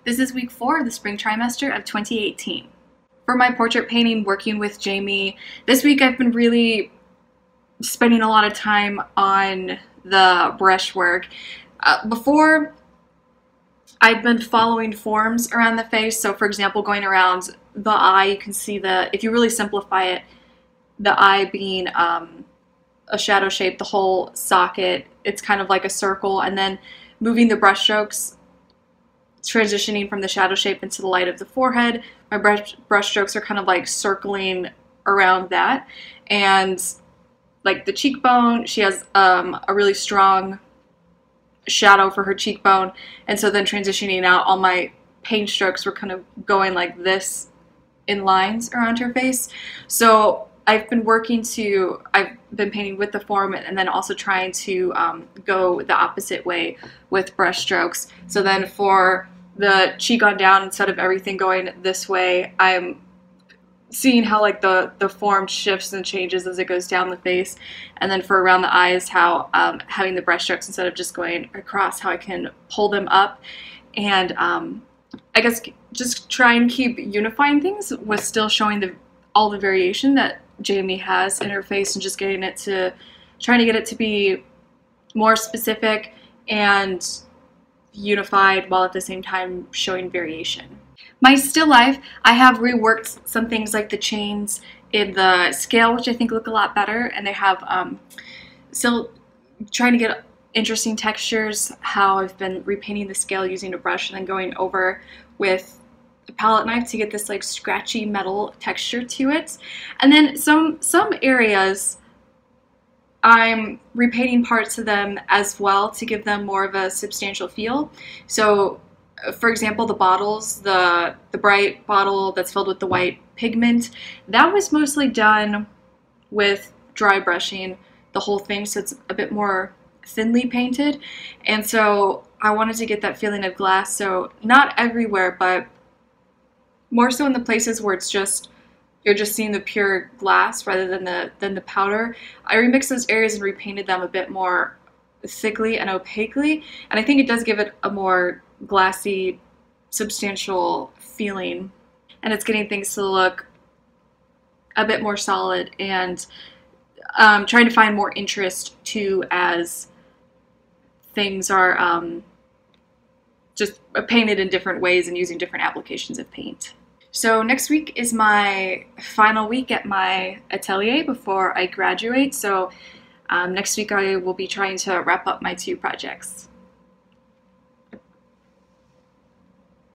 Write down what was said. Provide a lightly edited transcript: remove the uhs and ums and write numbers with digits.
This is week 4 of the spring trimester of 2018. For my portrait painting, working with Jamie, this week I've been really spending a lot of time on the brushwork. Before, I've been following forms around the face. So for example, going around the eye, you can see if you really simplify it, the eye being a shadow shape, the whole socket, it's kind of like a circle, and then moving the brush strokes, transitioning from the shadow shape into the light of the forehead. My brush strokes are kind of like circling around that. And like the cheekbone, she has a really strong shadow for her cheekbone, and so then transitioning out, all my paint strokes were kind of going like this in lines around her face. So I've been painting with the form and then also trying to go the opposite way with brush strokes. So then for the cheek on down, instead of everything going this way, I'm seeing how like the form shifts and changes as it goes down the face. And then for around the eyes, how having the brush strokes, instead of just going across, how I can pull them up. And I guess just try and keep unifying things with still showing all the variation that Jamie has in her face, and just trying to get it to be more specific and unified while at the same time showing variation. My still life, I have reworked some things like the chains in the scale, which I think look a lot better, and they have still trying to get interesting textures, how I've been repainting the scale using a brush and then going over with a palette knife to get this like scratchy metal texture to it. And then some areas I'm repainting parts of them as well to give them more of a substantial feel. So for example, the bottles, the bright bottle that's filled with the white pigment, that was mostly done with dry brushing the whole thing, so it's a bit more thinly painted. And so I wanted to get that feeling of glass, so not everywhere, but more so in the places where you're just seeing the pure glass rather than the powder. I remixed those areas and repainted them a bit more thickly and opaquely, and I think it does give it a more glassy, substantial feeling, and it's getting things to look a bit more solid, and trying to find more interest too as things are just painted in different ways and using different applications of paint. So next week is my final week at my atelier before I graduate, so next week I will be trying to wrap up my 2 projects.